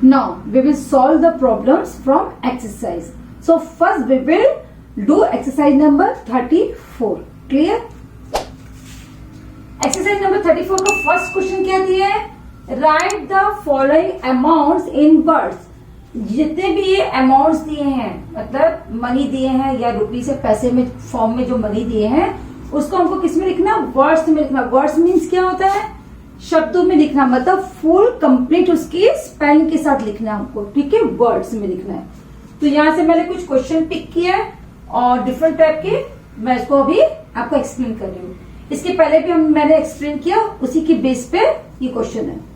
Now we will solve the problems from exercise. So first we will do exercise number 34. Clear? Exercise number 34 का first question क्या दिया है? Write the following amounts in words. जितने भी ये amounts दिए हैं, मतलब मनी दिए हैं या रुपी से पैसे में फॉर्म में जो मनी दिए हैं, उसको हमको किस में लिखना? वर्ड्स में लिखना. वर्ड्स मीन्स क्या होता है? शब्दों में लिखना, मतलब फुल कंप्लीट उसकी स्पेलिंग के साथ लिखना हमको. ठीक है, वर्ड्स में लिखना है. तो यहाँ से मैंने कुछ क्वेश्चन पिक किया है और डिफरेंट टाइप के मैं इसको अभी आपको एक्सप्लेन कर रही हूँ. इसके पहले भी मैंने एक्सप्लेन किया, उसी की बेस पे ये क्वेश्चन है.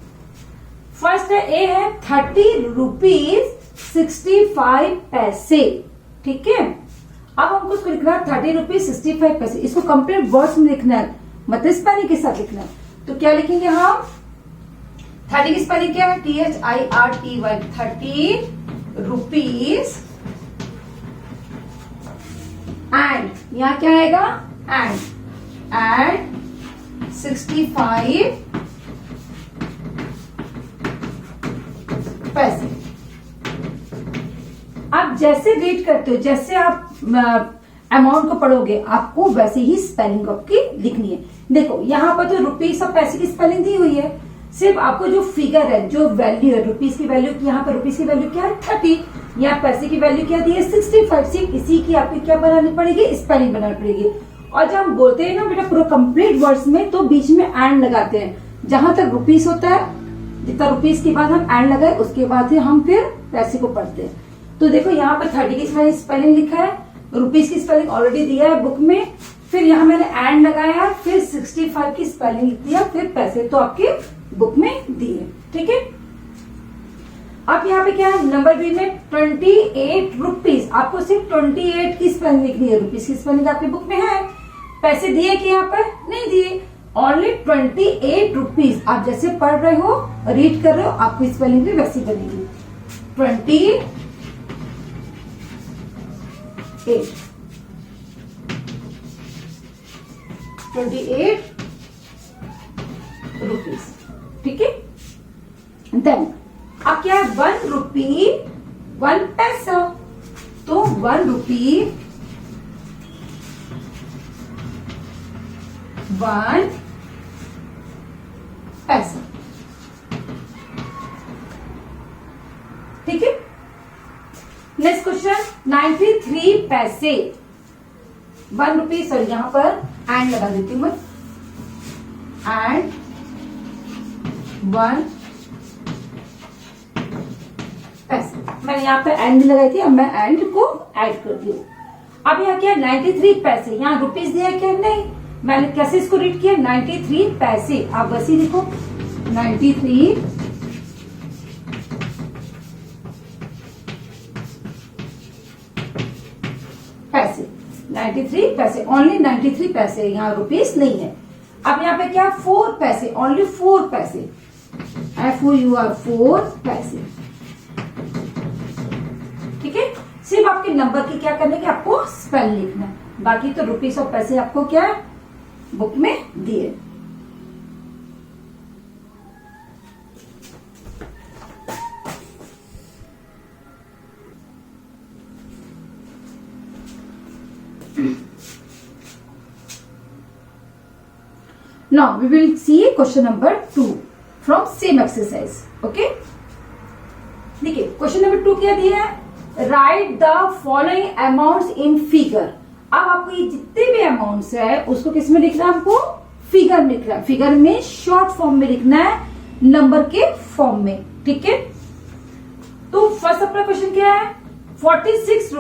फर्स्ट है ए है 30 ₹65. ठीक है, अब हमको इसको लिखना है 30 ₹65. इसको कंप्लीट वर्ड्स में लिखना है, मतलब स्पेलिंग के साथ लिखना है. तो क्या लिखेंगे हम? 30 की स्पेलिंग क्या है? THIRTY. 30 रुपीज एंड यहां क्या आएगा? एंड 65 पैसे. आप जैसे रीड करते हो, जैसे आप अमाउंट को पढ़ोगे, आपको वैसे ही स्पेलिंग आपकी लिखनी है. देखो यहाँ पर तो रुपीस और पैसे की स्पेलिंग दी हुई है. सिर्फ आपको जो फिगर है, जो वैल्यू है, रुपीस की वैल्यू, यहाँ पर रुपीस की वैल्यू क्या है? 30. यहाँ पैसे की वैल्यू क्या दी है? 65. सिर्फ इसी की आपकी क्या बनानी पड़ेगी? स्पेलिंग बनानी पड़ेगी. और जब हम बोलते हैं ना बेटा पूरा कंप्लीट वर्ड्स में, तो बीच में एंड लगाते हैं. जहां तक रुपीस होता है, जितना रुपीस के बाद हम एंड लगाए, उसके बाद ही हम फिर पैसे को पढ़ते हैं. तो देखो यहाँ पर 30 की स्पेलिंग लिखा है, रुपीस की स्पेलिंग ऑलरेडी दिया है बुक में, फिर यहाँ मैंने एंड लगाया, फिर 65 की स्पेलिंग लिख दिया, फिर पैसे तो आपकी बुक में दिए. ठीक है, अब यहाँ पे क्या है? नंबर बी में 28 रुपीज. आपको सिर्फ 28 की स्पेलिंग लिखनी है. रुपीस की स्पेलिंग आपकी बुक में है. पैसे दिए कि यहाँ पर नहीं दिए, ओनली 28 रुपीज. आप जैसे पढ़ रहे हो, रीड कर रहे हो, आपकी स्पेलिंग भी वैसी बनेगी. 28 रुपीज. ठीक है, देन अब क्या है? 1 रुपी 1 पैसा. तो 1 रुपी 1 पैसा. ठीक है, नेक्स्ट क्वेश्चन 93 पैसे. 1 रुपी, सॉरी यहां पर एंड लगा देती हूं मैं. एंड 1 पैसे. मैंने यहाँ पे एंड लगाई थी, अब मैं एंड को ऐड करती हूँ. अब यहाँ क्या? 93 पैसे. यहाँ रुपीस दिया क्या? नहीं. मैंने कैसे इसको रीड किया? 93 पैसे. आप वैसे ही लिखो 93 पैसे. 93 पैसे, ओनली 93 पैसे. यहाँ रुपीस नहीं है. अब यहाँ पे क्या? 4 पैसे, ओनली 4 पैसे. FOUR 4 पैसे. ठीक है, सिर्फ आपके नंबर की क्या करने की आपको स्पेल लिखना है. बाकी तो रुपीस और पैसे आपको क्या बुक में दिए. Now we will see question number 2 from same exercise. Okay, देखिए क्वेश्चन नंबर 2 क्या दिया है? Right the following amounts in figure. अब आपको ये जितने भी अमाउंट्स है उसको किस में लिखना है? हमको फिगर में लिखना है. फिगर में शॉर्ट फॉर्म में लिखना है, नंबर के फॉर्म में. ठीक है, तो फर्स्ट अपना क्वेश्चन क्या है? 46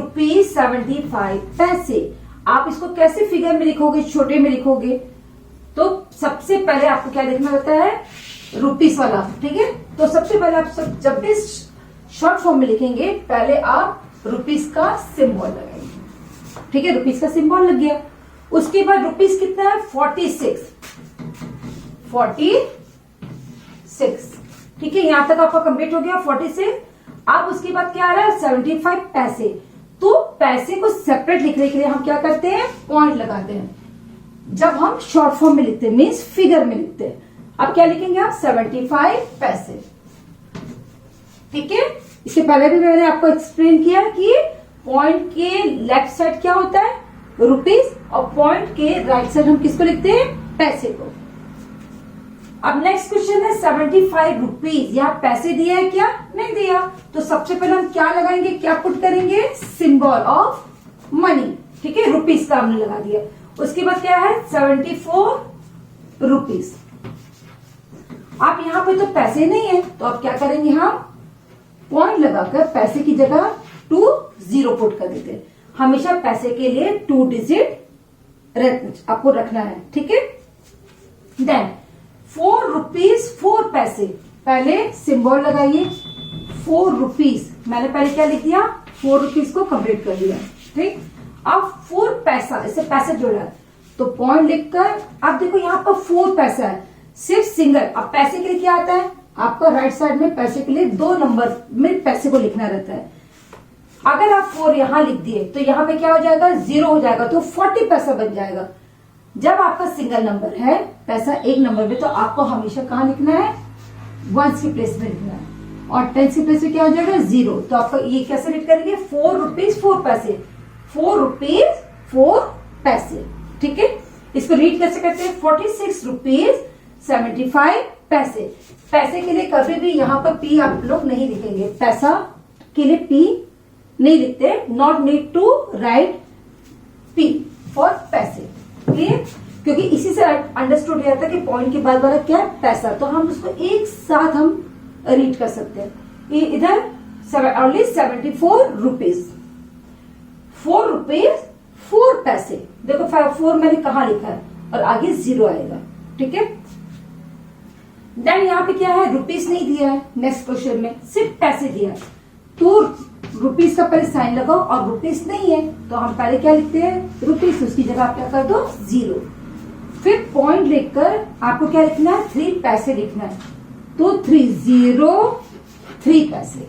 आप इसको कैसे फिगर में लिखोगे? छोटे में लिखोगे. तो सबसे पहले आपको क्या देखना होता है? रुपीस वाला. ठीक है, तो सबसे पहले आप जब भी शॉर्ट फॉर्म में लिखेंगे, पहले आप रुपीस का सिंबल लगाएंगे. ठीक है, रुपीस का सिंबल लग गया. उसके बाद रुपीस कितना है? 46. ठीक है, यहां तक आपका कंप्लीट हो गया 46. अब उसके बाद क्या आ रहा है? 75 पैसे. तो पैसे को सेपरेट लिखने के लिए हम क्या करते हैं? पॉइंट लगाते हैं. जब हम शॉर्ट फॉर्म में लिखते हैं, मीन्स फिगर में लिखते हैं. अब क्या लिखेंगे आप? 75 पैसे. ठीक है। इसके पहले भी मैंने आपको एक्सप्लेन किया कि पॉइंट के लेफ्ट साइड क्या होता है, रुपीस, और पॉइंट के राइट साइड हम किसको लिखते हैं, पैसे को। अब नेक्स्ट क्वेश्चन है 75 रुपीज। यहाँ पैसे दिया है क्या, नहीं दिया, तो सबसे पहले हम क्या लगाएंगे, क्या पुट करेंगे, सिंबल ऑफ मनी, ठीक है, रुपीस का हमने लगा दिया। उसके बाद क्या है 74 रुपीज। आप यहाँ पे तो पैसे नहीं है, तो आप क्या करेंगे, हम पॉइंट लगाकर पैसे की जगह 20 पुट कर देते हैं। हमेशा पैसे के लिए 2 डिजिट आपको रखना है, ठीक है। देन 4 रुपीज 4 पैसे, पहले सिंबल लगाइए 4 रुपीज। मैंने पहले क्या लिख दिया, 4 रुपीज को कंप्लीट कर दिया, ठीक। अब 4 पैसा, इससे पैसे जुड़ा है तो पॉइंट लिखकर, अब देखो यहाँ पर 4 पैसा है, सिर्फ सिंगल। अब पैसे के लिए क्या आता है, आपका राइट साइड में पैसे के लिए 2 नंबर में पैसे को लिखना रहता है। अगर आप 4 यहां लिख दिए तो यहाँ पे क्या हो जाएगा, 0 हो जाएगा, तो 40 पैसा बन जाएगा। जब आपका सिंगल नंबर है, पैसा एक नंबर में, तो आपको हमेशा कहाँ लिखना है, वंस की प्लेस में लिखना है, और टेंस की प्लेस में क्या हो जाएगा, 0। तो आपका ये कैसे रीड करेंगे, 4 रुपीज 4 पैसे, 4 रुपीज 4 पैसे, ठीक है। इसको रीड कैसे करते हैं, 46 रुपीज 75 पैसे। पैसे के लिए कभी भी यहाँ पर पी आप लोग नहीं लिखेंगे, पैसा के लिए पी नहीं लिखते, not need to write P for paise, clear. क्योंकि इसी से अंडरस्टूड हो जाता है कि पॉइंट के बाद वाला क्या है, पैसा, तो हम उसको एक साथ हम रीड कर सकते हैं। इधर ओनली 74 रुपीज, 4 रुपीज 4 पैसे। देखो 4 मैंने कहा लिखा है और आगे 0 आएगा, ठीक है। देन यहाँ पे क्या है, रुपीस नहीं दिया है, नेक्स्ट क्वेश्चन में सिर्फ पैसे दिया है, तो रुपीस का पहले साइन लगाओ, और रुपीस नहीं है तो हम पहले क्या लिखते हैं, रुपीस, उसकी जगह आप क्या कर दो, 0। फिर पॉइंट लिखकर आपको क्या लिखना है, 3 पैसे लिखना है, तो 303 पैसे,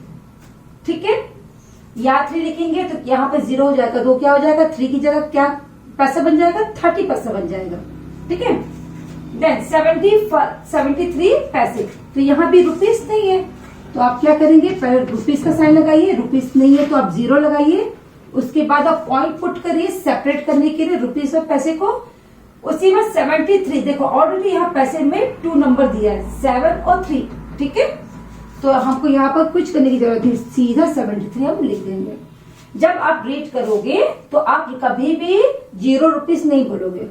ठीक है। या 3 लिखेंगे तो यहाँ पे 0 हो जाएगा, तो क्या हो जाएगा, 3 की जगह क्या पैसा बन जाएगा, 30 पैसा बन जाएगा, ठीक है। देन 73 पैसे, तो यहाँ भी रुपीस नहीं है, तो आप क्या करेंगे, पहले रुपीस का साइन लगाइए, रुपीस नहीं है तो आप 0 लगाइए, उसके बाद आप पॉइंट पुट करिए सेपरेट करने के लिए रुपीस और पैसे को। उसी में 73, देखो ऑलरेडी यहाँ पैसे में 2 नंबर दिया है, 7 और 3, ठीक है। तो हमको यहाँ पर कुछ करने की जरूरत नहीं, सीधा 73 हम लिख देंगे। जब आप रीड करोगे तो आप कभी भी 0 रुपीस नहीं बोलोगे,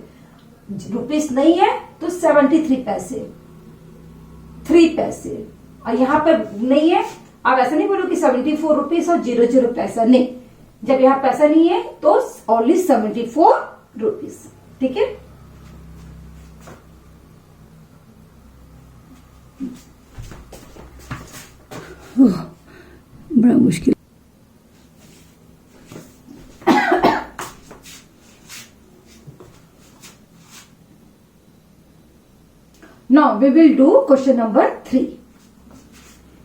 रुपीस नहीं है तो 73 पैसे, 3 पैसे, और यहाँ पर नहीं है, आप ऐसा नहीं बोलो कि 74 रुपीस और 0 पैसा, नहीं। जब यहाँ पैसा नहीं है तो ओनली 74 रुपीस, ठीक है। बड़ा मुश्किल। Now we will do question number 3।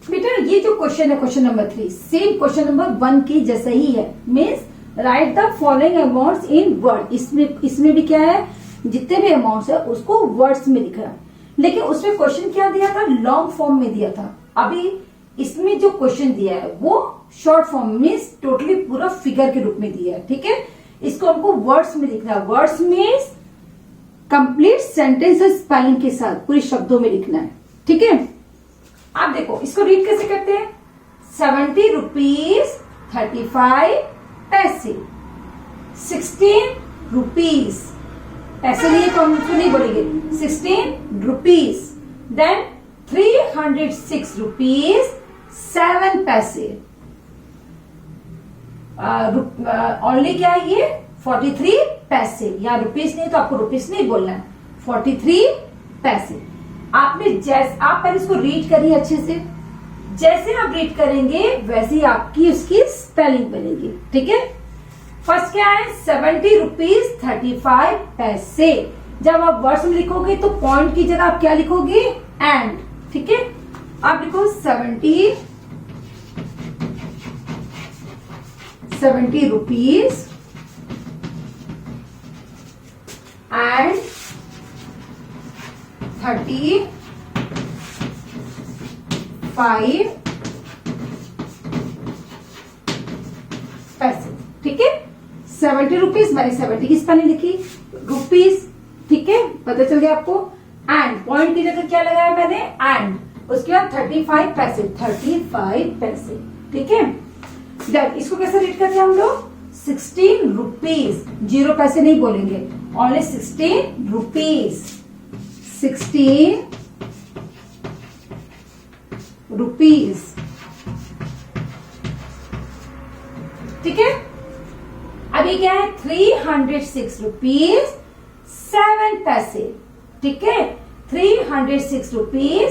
बेटा ये जो क्वेश्चन है, question number 3 same question number 1 की जैसा ही है, means write the following amounts in word. इसमें भी क्या है, जितने भी अमाउंट्स है उसको वर्ड्स में लिखा है, लेकिन उसमें क्वेश्चन क्या दिया था, लॉन्ग फॉर्म में दिया था। अभी इसमें जो क्वेश्चन दिया है वो शॉर्ट फॉर्म, मीन्स टोटली पूरा फिगर के रूप में दिया है, ठीक है। इसको हमको वर्ड्स में लिखना है, words means complete sentence spelling के साथ पूरे शब्दों में लिखना है, ठीक है। आप देखो इसको रीड कैसे करते हैं, 70 रुपीज 35 पैसे, 16 रुपीज, पैसे लिए तो हम उसको नहीं बोलेंगे, 16 रुपीज। देन 306 रुपीज 7 पैसे, ओनली क्या है ये 43 पैसे, या रुपीस नहीं तो आपको रुपीस नहीं बोलना है, 43 पैसे। आपने आप पहले इसको रीड करिए अच्छे से, जैसे आप रीड करेंगे वैसे ही आपकी उसकी स्पेलिंग बनेगी, ठीक है। फर्स्ट क्या है, 70 रुपीज 35 पैसे। जब आप वर्ड्स में लिखोगे तो पॉइंट की जगह आप क्या लिखोगे, एंड, ठीक है। आप लिखो 70 रुपीज एंड 35 ठीक है। 70 रुपीज, मैंने 70 की स्पेलिंग लिखी, रुपीज, ठीक है, पता चल गया आपको। एंड पॉइंट की जगह क्या लगाया मैंने, एंड, उसके बाद 35 पैसे, 35 पैसे, ठीक है। जब इसको कैसे रीड करते हैं हम लोग, 16 रुपीज, 0 पैसे नहीं बोलेंगे, ओनली 16 रुपीज, 16 रुपीज, ठीक है। अभी क्या है, 306 रुपीज 7 पैसे, ठीक है, 306 रुपीज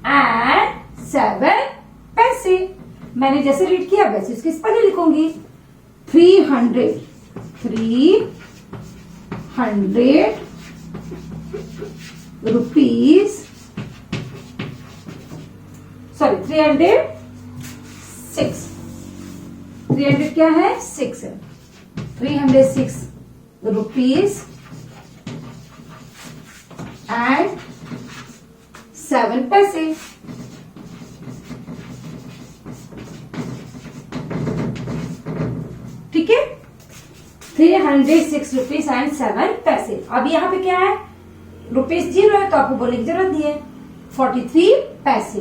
एंड 7 पैसे। मैंने जैसे रीड किया वैसे इसकी स्पेलिंग लिखूंगी, 300 रुपीज, सॉरी 306, 300 क्या है, 6 है, 306 रुपीज एंड 7 पैसे। ठीक है, 306 रुपीज एंड 7 पैसे। अब यहाँ पे क्या है, रुपीज 0 है तो आपको बोलने की जरूरत नहीं है, 43 पैसे।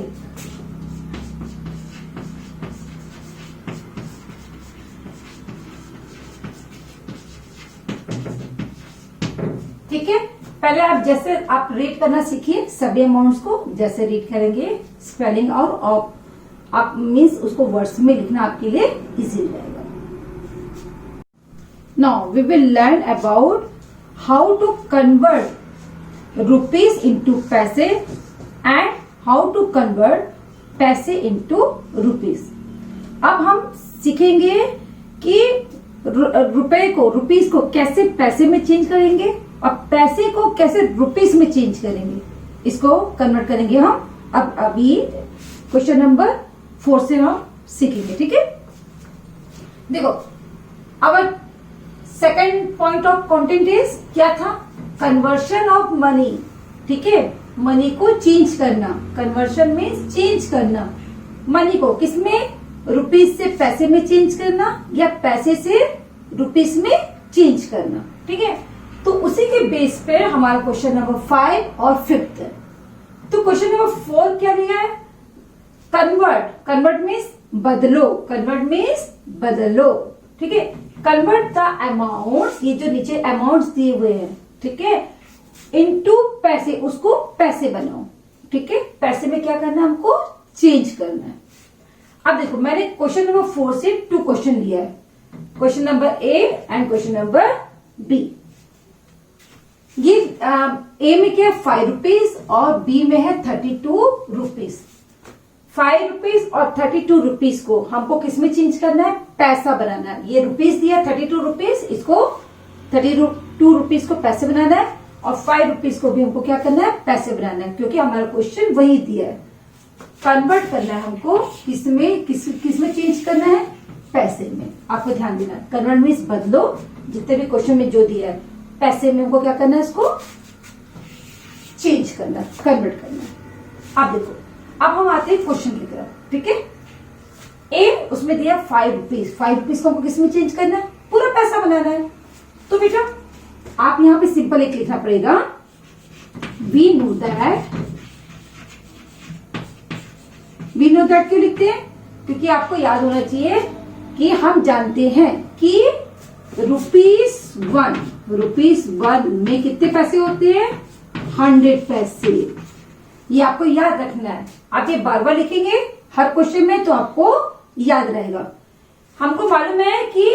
ठीक है, पहले आप जैसे आप रीड करना सीखिए सभी अमाउंट्स को, जैसे रीड करेंगे स्पेलिंग और आप मीन्स उसको वर्ड्स में लिखना आपके लिए इजी रहेगा। Now we will learn about how to convert rupees into paise and how to convert paise into rupees. अब हम सीखेंगे कि रुपए को, रुपीज को कैसे पैसे में चेंज करेंगे और पैसे को कैसे रुपीज में चेंज करेंगे, इसको कन्वर्ट करेंगे हम। अब अभी क्वेश्चन नंबर 4 से हम सीखेंगे। ठीक है, देखो अब second point of content is क्या था, कन्वर्शन ऑफ मनी। ठीक है, मनी को चेंज करना, कन्वर्शन में चेंज करना, मनी को किसमें, रुपीज से पैसे में चेंज करना या पैसे से रुपीज में चेंज करना। ठीक है, तो उसी के बेस पे हमारा क्वेश्चन नंबर 5 और 5 है। तो क्वेश्चन नंबर 4 क्या दिया है, कन्वर्ट, कन्वर्ट मीन्स बदलो, कन्वर्ट मीन्स बदलो। ठीक है, कन्वर्ट द अमाउंट, ये जो नीचे अमाउंट्स दिए हुए हैं, ठीक है, इनटू पैसे, उसको पैसे बनाओ। ठीक है, पैसे में क्या करना है, हमको चेंज करना है। अब देखो मैंने क्वेश्चन नंबर 4 से 2 क्वेश्चन लिया है, question number A and question number B. ये ए में क्या है 5 रुपीज और बी में है 32 रुपीज। 5 रुपीज और 32 रुपीज को हमको किसमें चेंज करना है, पैसा बनाना है। ये रुपीज दिया 32 रुपीज, इसको 32 रुपीज को पैसे बनाना है और 5 रुपीज को भी हमको क्या करना है, पैसे बनाना है, क्योंकि हमारा क्वेश्चन वही दिया है। कन्वर्ट करना है हमको, किसमें किसमें चेंज करना है, पैसे में। आपको ध्यान देना, कन्वर्ट मीन्स बदलो, जितने भी क्वेश्चन में जो दिया है पैसे में हमको क्या करना है, इसको चेंज करना, कन्वर्ट करना। अब देखो, अब हम आते हैं क्वेश्चन की तरफ। ठीक है, ए उसमें दिया 5 रुपीज, 5 रुपीज को हमको किसमें चेंज करना है, पूरा पैसा बनाना है। तो बेटा आप यहां पे सिंपल एक लिखना पड़ेगा, we know that. We know that क्यों लिखते हैं, क्योंकि आपको याद होना चाहिए कि हम जानते हैं कि रुपीज 1 में कितने पैसे होते हैं, 100 पैसे। ये आपको याद रखना है, आप ये बार बार लिखेंगे हर क्वेश्चन में तो आपको याद रहेगा। हमको मालूम है कि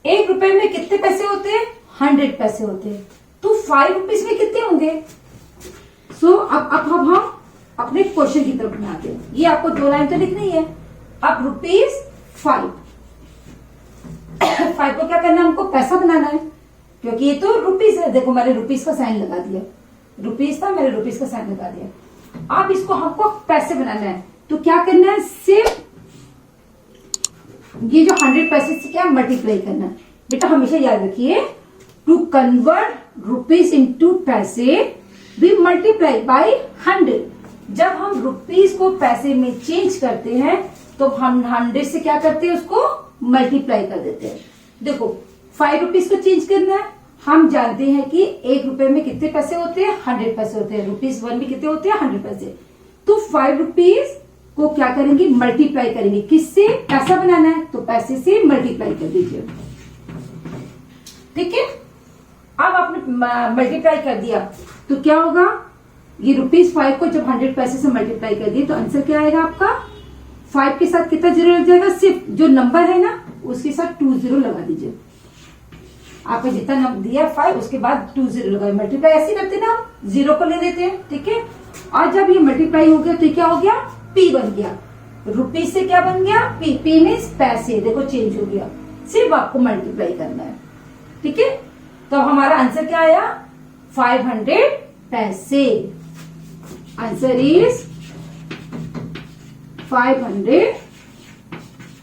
1 रुपए में कितने पैसे होते हैं, 100 पैसे होते हैं, तो 5 रुपीज में कितने होंगे। सो अब हम अपने क्वेश्चन की तरफ बनाते हैं। ये आपको 2 लाइन तो लिखनी है। अब रुपीज 5 को क्या करना है, हमको पैसा बनाना है, क्योंकि ये तो रुपीज है। देखो मैंने रुपीज का साइन लगा दिया, रुपीज था, मैंने रुपीज का साइन लगा दिया। अब इसको हमको पैसे बनाना है, तो क्या करना है, सिर्फ ये जो 100 पैसे से क्या मल्टीप्लाई करना है। बेटा हमेशा याद रखिए, टू कन्वर्ट रुपीज इनटू पैसे वी मल्टीप्लाई बाय 100। जब हम रुपीज को पैसे में चेंज करते हैं तो हम 100 से क्या करते हैं, उसको मल्टीप्लाई कर देते हैं। देखो 5 रुपीज को चेंज करना है, हम जानते हैं कि 1 रुपए में कितने पैसे होते हैं, 100 पैसे होते हैं। ₹1 में कितने होते हैं, 100 पैसे। तो 5 रुपीज को क्या करेंगे, मल्टीप्लाई करेंगे। किससे, पैसा बनाना है तो पैसे से मल्टीप्लाई कर दीजिए। ठीक है, अब आपने मल्टीप्लाई कर दिया तो क्या होगा, ये ₹5 को जब 100 पैसे से मल्टीप्लाई कर दिए तो आंसर क्या आएगा आपका, 5 के साथ कितना जीरो लग जाएगा, सिर्फ जो नंबर है ना उसके साथ 2 जीरो लगा दीजिए। आपने जितना नंबर दिया 5 उसके बाद 2 जीरो लगाए, मल्टीप्लाई ऐसे करते ना, जीरो को ले लेते हैं। ठीक है, और जब ये मल्टीप्लाई हो गया तो क्या हो गया, पी बन गया। रुपीज से क्या बन गया, पी। पी मीन्स पैसे, देखो चेंज हो गया, सिर्फ आपको मल्टीप्लाई करना है। ठीक है, तो हमारा आंसर क्या आया, 500 पैसे। आंसर इज 500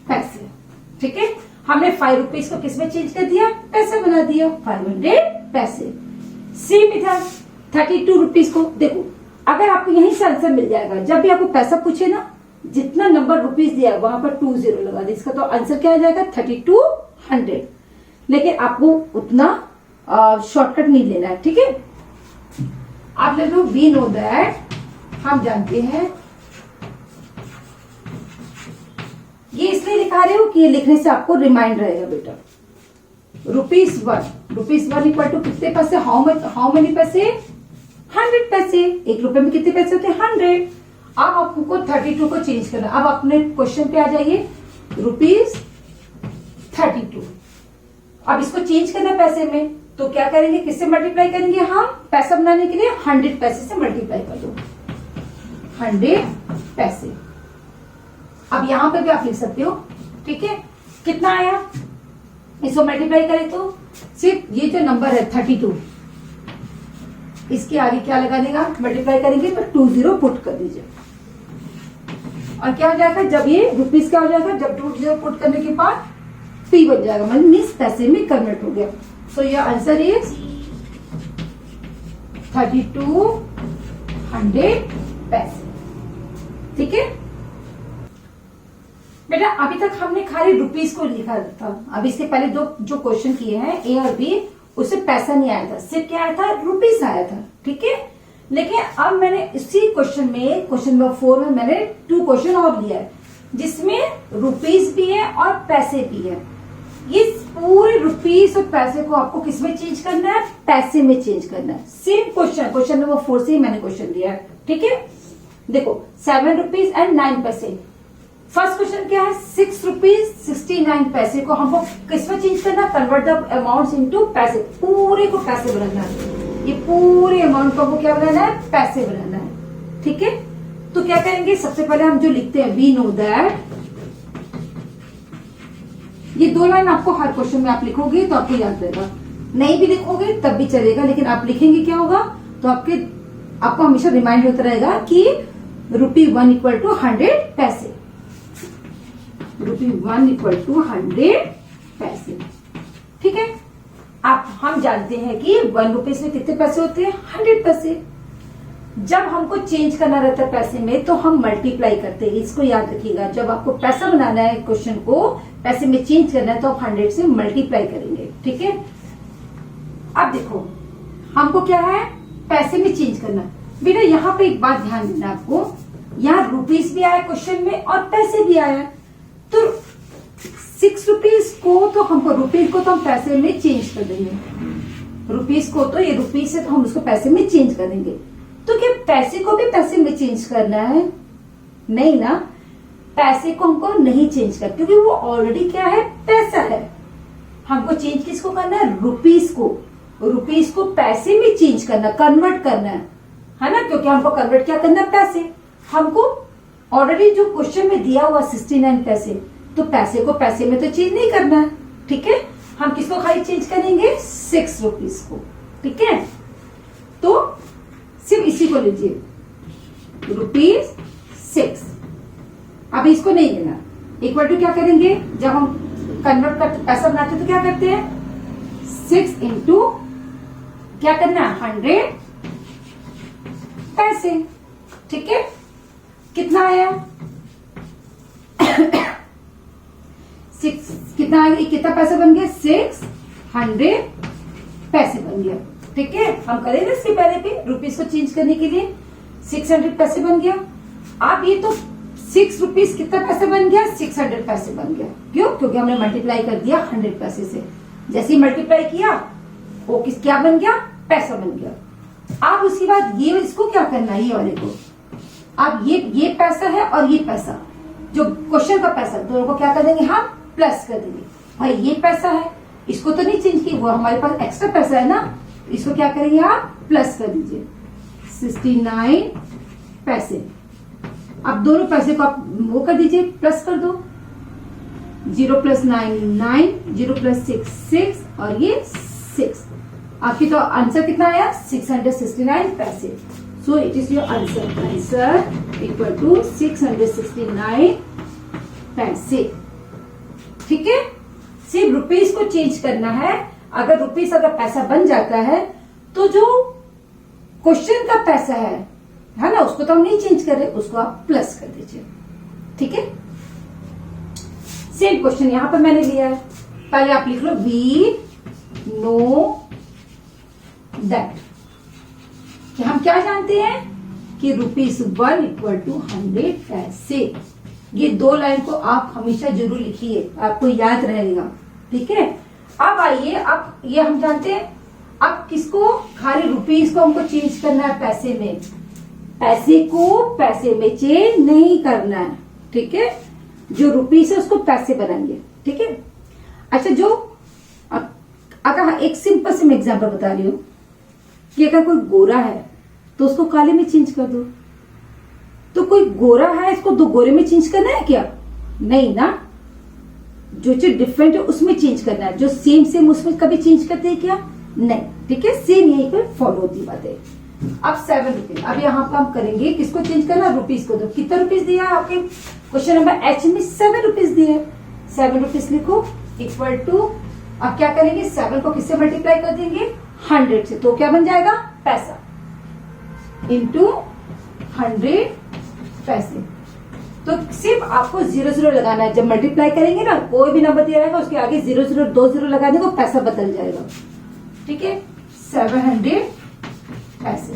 पैसे। ठीक है, हमने 5 रुपीज को किस में चेंज कर दिया, पैसे बना दिया, 500 पैसे। सेम इधर 32 रुपीज को देखो, अगर आपको यहीं से आंसर मिल जाएगा, जब भी आपको पैसा पूछे ना, जितना नंबर रुपीज दिया वहां पर 2 जीरो लगा दे, इसका तो आंसर क्या आ जाएगा, 3200। लेकिन आपको उतना शॉर्टकट नहीं लेना है। ठीक है, आप लोग वी नो दैट, हम जानते हैं, ये इसलिए दिखा रहे हो कि ये लिखने से आपको रिमाइंड रहेगा बेटा। ₹1 इक्वल टू कितने पैसे, हाउ मेनी पैसे, 100 पैसे। 1 रुपए में कितने पैसे होते हैं, 100। अब आपको 32 को चेंज करना। अब अपने क्वेश्चन पे आ जाइए, ₹32। अब इसको चेंज करना पैसे में, तो क्या करेंगे, किससे मल्टीप्लाई करेंगे, हम पैसा बनाने के लिए 100 पैसे से मल्टीप्लाई कर दो, 100 पैसे। अब यहां पे भी आप लिख सकते हो। ठीक है, कितना आया, इसको मल्टीप्लाई करें तो सिर्फ ये जो नंबर है 32, इसके आगे क्या लगा देगा, मल्टीप्लाई करेंगे तो 2 जीरो पुट कर दीजिए, और क्या हो जाएगा, जब ये रुपीज क्या हो जाएगा, जब 2 जीरो पुट करने के बाद पी बन जाएगा, मतलब मीन्स पैसे में कन्वर्ट हो गया। सो योर आंसर इज 3200 पैसे। ठीक है बेटा, अभी तक हमने खाली रुपीज को लिखा था। अब इसके पहले जो क्वेश्चन किए हैं ए और बी, उससे पैसा नहीं आया था, सिर्फ क्या आया था, रुपीज आया था। ठीक है, लेकिन अब मैंने इसी क्वेश्चन में, क्वेश्चन नंबर 4 में मैंने 2 क्वेश्चन और लिया है, जिसमें रुपीज भी है और पैसे भी है। ये पूरे रुपीज और पैसे को आपको किस में चेंज करना है, पैसे में चेंज करना है। सेम क्वेश्चन नंबर 4 से ही मैंने क्वेश्चन दिया है। ठीक है, देखो 7 रुपीज एंड 9 पैसे। फर्स्ट क्वेश्चन क्या है, 6 रुपीज 69 पैसे को हमको किस में चेंज करना, कन्वर्ट द अमाउंट इनटू पैसे। पूरे को पैसे बनाना है, ये पूरे अमाउंट को क्या बनाना है, पैसे बनाना है। ठीक है, तो क्या करेंगे, सबसे पहले हम जो लिखते हैं, वी नो दैट, ये 2 लाइन आपको हर क्वेश्चन में आप लिखोगे तो आपको याद रहेगा, नहीं भी लिखोगे तब भी चलेगा, लेकिन आप लिखेंगे क्या होगा, तो आपको हमेशा रिमाइंड होता रहेगा कि ₹1 इक्वल टू 100 पैसे, ₹1 इक्वल टू 100 पैसे। ठीक है, हम जानते हैं कि 1 रुपीज में कितने पैसे होते हैं, 100 पैसे। जब हमको चेंज करना रहता है पैसे में तो हम मल्टीप्लाई करते हैं, इसको याद रखिएगा। जब आपको पैसा बनाना है, क्वेश्चन को पैसे में चेंज करना है, तो आप 100 से मल्टीप्लाई करेंगे। ठीक है, अब देखो हमको क्या है, पैसे में चेंज करना। बेटा यहाँ पे एक बात ध्यान देना आपको, यहाँ रुपीज भी आया क्वेश्चन में और पैसे भी आया, तो 6 रुपीज को तो हमको, रुपीज को तो हम पैसे में चेंज कर देंगे, रुपीज को तो ये रुपीज से तो हम उसको पैसे में चेंज कर देंगे। तो क्या पैसे को भी पैसे में चेंज करना है, नहीं ना, पैसे को हमको नहीं चेंज करना, क्योंकि वो ऑलरेडी क्या है, पैसा है। हमको चेंज किसको करना है, रुपीज को, रुपीज को पैसे में चेंज करना, कन्वर्ट करना है ना, क्योंकि हमको कन्वर्ट क्या करना है, पैसे। हमको ऑलरेडी जो क्वेश्चन में दिया हुआ 69 पैसे, तो पैसे को पैसे में तो चेंज नहीं करना है। ठीक है, हम किसको खाली चेंज करेंगे, 6 रुपीज को। ठीक है, तो सिर्फ इसी को लीजिए, ₹6। अब इसको नहीं लेना, इक्वल टू क्या करेंगे, जब हम कन्वर्ट करते पैसा बनाते हैं तो क्या करते हैं, 6 इंटू क्या करना है, 100 पैसे। ठीक है, कितना आया 6 कितना कितना आएगा, कितना पैसा बन गया, 600 पैसे बन गया। ठीक है, हम करेंगे इसके पहले पे रुपीस को चेंज करने के लिए 600 पैसे बन गया। अब ये तो 6 रुपीस कितना पैसे बन गया, 600 पैसे बन गया। क्यों, क्योंकि हमने मल्टीप्लाई कर दिया 100 पैसे से। जैसे ही मल्टीप्लाई किया वो क्या बन गया, पैसा बन गया। अब उसके बाद ये इसको क्या करना है, ये वाले को अब ये पैसा है और ये पैसा जो क्वेश्चन का पैसा, दोनों को क्या कर देंगे, हम प्लस कर देंगे। भाई ये पैसा है, इसको तो नहीं चेंज किया, वो हमारे पास एक्स्ट्रा पैसा है ना, इसको क्या करेंगे आप प्लस कर दीजिए 69 पैसे। अब दोनों पैसे को आप वो कर दीजिए, प्लस कर दो। 0 + 9 9, 0 + 6 6 और ये 6। आपकी तो आंसर कितना आया, 669 पैसे। So it is your answer, answer equal to 669 paise. ठीक है, सिर्फ रुपीस को चेंज करना है। अगर रुपीस अगर पैसा बन जाता है तो जो क्वेश्चन का पैसा है ना, उसको तो हम नहीं चेंज कर रहे, उसको आप प्लस कर दीजिए। ठीक है, सेम क्वेश्चन यहां पर मैंने लिया है। पहले आप लिख लो वी नो दैट, कि हम क्या जानते हैं कि ₹1 = 100 पैसे। ये 2 लाइन को आप हमेशा जरूर लिखिए, आपको याद रहेगा। ठीक है, अब आइए, अब ये हम जानते हैं, अब किसको, खाली रुपीस को हमको चेंज करना है पैसे में। पैसे को पैसे में चेंज नहीं करना है। ठीक है, जो रुपीस है उसको पैसे बनाएंगे। ठीक है, अच्छा, जो अगर एक सिंपल से मैं एग्जांपल बता रही हूं कि अगर कोई गोरा है तो उसको काले में चेंज कर दो, तो कोई गोरा है इसको 2 गोरे में चेंज करना है क्या, नहीं ना। जो चीज डिफरेंट है उसमें चेंज करना है, जो सेम उसमें कभी चेंज करते हैं क्या, नहीं। ठीक है, सेम यहीं पर फॉलो होती बात है। अब 7 रुपीज, अब यहाँ पर हम करेंगे किसको चेंज करना, रुपीस को। दो कितना रुपीस दिया है आपके क्वेश्चन नंबर एच में, 7 रुपीस दिए। 7 रुपीस लिखो इक्वल टू, अब क्या करेंगे, 7 को किससे मल्टीप्लाई कर देंगे, 100 से, तो क्या बन जाएगा, पैसा इंटू 100 पैसे। तो सिर्फ आपको 0 लगाना है। जब मल्टीप्लाई करेंगे ना, कोई भी नंबर दिया रहेगा उसके आगे 0 2 0 लगा देंगे, पैसा बदल जाएगा। ठीक है, 700 पैसे।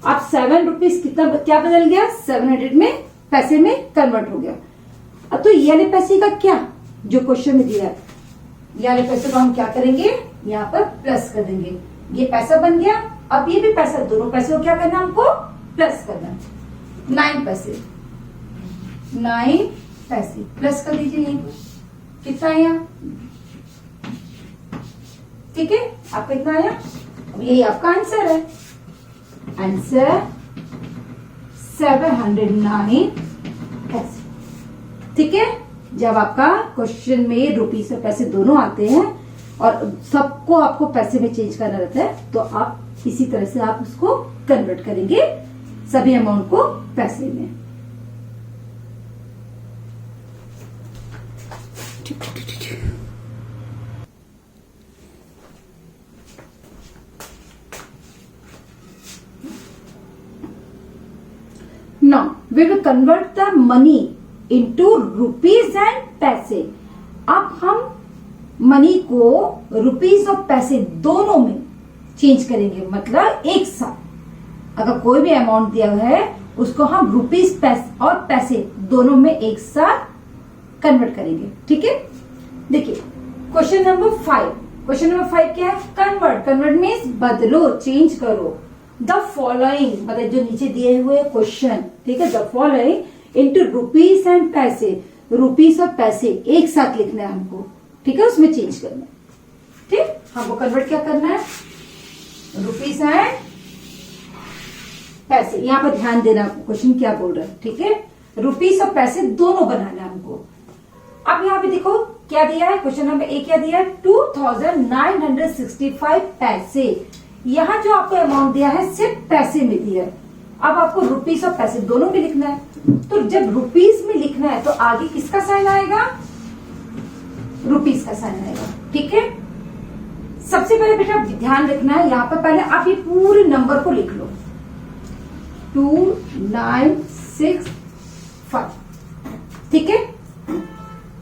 अब 7 रुपीस कितना क्या बदल गया, 700 में पैसे में कन्वर्ट हो गया। अब तो ये वाले पैसे का क्या, जो क्वेश्चन में दिया है, ये वाले पैसे को हम क्या करेंगे, यहाँ पर प्लस कर देंगे। ये पैसा बन गया। अब ये भी पैसा, दोनों पैसे को क्या करना, हमको प्लस करना है। 9 पैसे, 9 पैसे प्लस कर दीजिए। यहीं कितना आया, ठीक है, आपका कितना आया, यही आपका आंसर है। आंसर 709 पैसे। ठीक है, जब आपका क्वेश्चन में रुपीस और पैसे दोनों आते हैं और सबको आपको पैसे में चेंज करना रहता है, तो आप इसी तरह से आप उसको कन्वर्ट करेंगे, सभी अमाउंट को पैसे में। Now we will convert the money into rupees and पैसे। अब हम मनी को रुपीस और पैसे दोनों में चेंज करेंगे, मतलब एक साथ। अगर कोई भी अमाउंट दिया हुआ है उसको हम रुपीस और पैसे दोनों में एक साथ कन्वर्ट करेंगे। ठीक है, देखिए क्वेश्चन नंबर 5। क्वेश्चन नंबर 5 क्या है, कन्वर्ट। कन्वर्ट मीन्स बदलो, चेंज करो। द फॉलोइंग, मतलब जो नीचे दिए हुए क्वेश्चन, ठीक है, the following into rupees and पैसे। रुपीस और पैसे एक साथ लिखना है हमको, ठीक है, उसमें चेंज करना है। ठीक, हमको कन्वर्ट क्या करना है, रुपीस एंड पैसे। यहां पर ध्यान देना क्वेश्चन क्या बोल रहा है। ठीक है, रुपीस और पैसे दोनों बनाना है हमको। अब यहाँ पे देखो क्या दिया है, क्वेश्चन नंबर 1 क्या दिया है, 2965 पैसे। यहाँ जो आपको अमाउंट दिया है सिर्फ पैसे में दिया है। अब आपको रुपीस और पैसे दोनों में लिखना है, तो जब रुपीस में लिखना है तो आगे किसका साइन आएगा, रुपीस का साइन आएगा। ठीक है, सबसे पहले बेटा ध्यान रखना है, यहाँ पर पहले आप ये पूरे नंबर को लिख लो, 2965। ठीक है,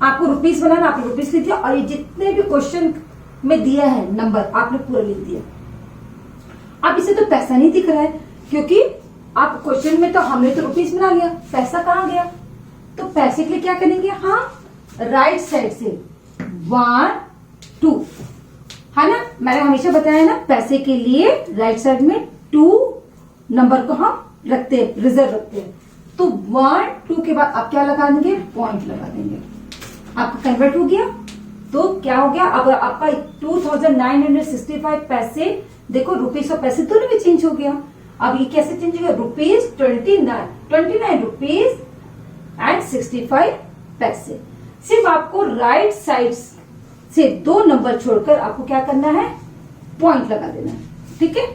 आपको रुपीस बनाना, आपने रुपीस लिख दिया और ये जितने भी क्वेश्चन में दिया है नंबर आपने पूरा लिख दिया। अब इसे तो पैसा नहीं दिख रहा है क्योंकि आप क्वेश्चन में तो हमने तो रुपीस बना लिया, पैसा कहाँ गया? तो पैसे के लिए क्या करेंगे? हाँ, राइट साइड से 1 2 है ना, मैंने हमेशा बताया ना पैसे के लिए राइट साइड में 2 नंबर को हम रखते हैं, रिजर्व रखते हैं। तो 1 2 के बाद आप क्या लगा देंगे? पॉइंट लगा देंगे। आपका कन्वर्ट हो गया तो क्या हो गया? अब आपका 2965 पैसे, देखो रुपीस और पैसे दोनों में चेंज हो गया। अब ये कैसे चेंज हो गया? रुपीज 29 रुपीज एंड 65 पैसे। सिर्फ आपको राइट साइड से 2 नंबर छोड़कर आपको क्या करना है? पॉइंट लगा देना है, ठीक है।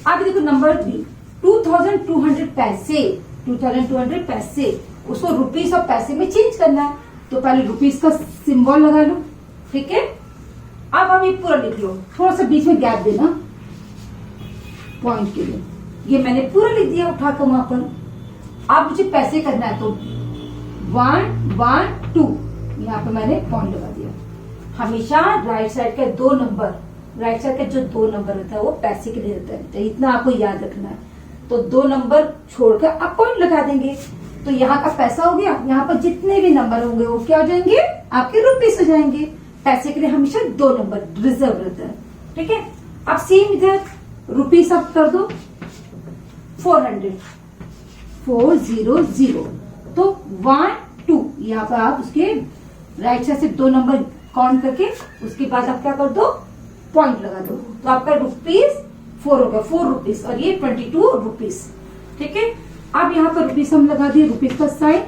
अब देखो नंबर 3, 2200 पैसे, 2200 पैसे, उसको रुपीस और पैसे में चेंज करना है। तो पहले रुपीस का सिंबल लगा लो, ठीक है। अब हम ये पूरा लिख लो, थोड़ा सा बीच में गैप देना पॉइंट के लिए। ये मैंने पूरा लिख दिया उठाकर वहां पर। अब मुझे पैसे करना है तो 1 1 2 यहाँ पे मैंने पॉइंट लगा दिया। हमेशा राइट साइड के 2 नंबर, राइट साइड का जो 2 नंबर होता है वो पैसे के लिए रहता है, तो इतना आपको याद रखना है। तो 2 नंबर छोड़कर आप पॉइंट लगा देंगे तो यहाँ का पैसा हो गया। यहाँ पर जितने भी नंबर होंगे वो क्या हो जाएंगे? आपके रुपीस हो जाएंगे। पैसे के लिए हमेशा 2 नंबर रिजर्व रहता है, ठीक है। अब सेम इधर रुपीस आप कर दो 400 400। तो 1 2 यहाँ पर आप उसके राइट साइड से 2 नंबर काउंट करके उसके बाद आप क्या कर दो? पॉइंट लगा दो। तो आपका रुपीस 4 हो गया, 4 रुपीस और ये 22 रुपीस, ठीक है। अब यहाँ पर रुपीस हम लगा दिए, रुपीस का साइन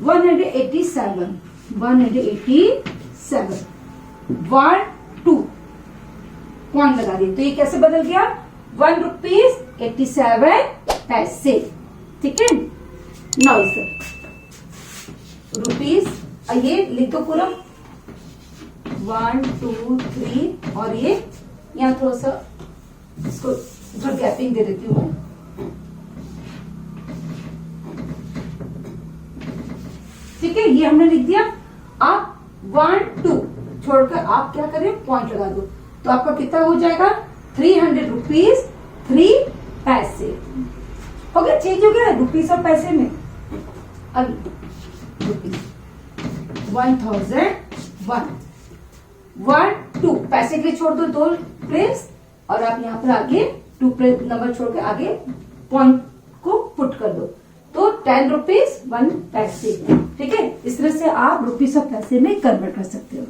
187 187 1 2 पॉइंट लगा दिए। तो ये कैसे बदल गया? 1 रुपीस 87 पैसे, ठीक है। नाउ सर रुपीस, ये लिख दो पूरा 1 2 3 और ये यहाँ थोड़ा सा इसको जो गैपिंग दे देती हूँ। ठीक है, ये हमने लिख दिया। आप 1 2 छोड़कर आप क्या करें? पॉइंट लगा दो। तो आपका कितना हो जाएगा? 300 रुपीज 3 पैसे हो गया, चेंज हो गया रुपीस और पैसे में। अब रुपीज 1001 1 2 पैसे के लिए छोड़ दो 2 प्लेस और आप यहाँ पर आगे 2 प्लेस नंबर छोड़ के आगे पॉइंट को पुट कर दो। तो 10 रुपीज 1 पैसे, ठीक है। इस तरह से आप रुपीस और पैसे में कन्वर्ट कर सकते हो।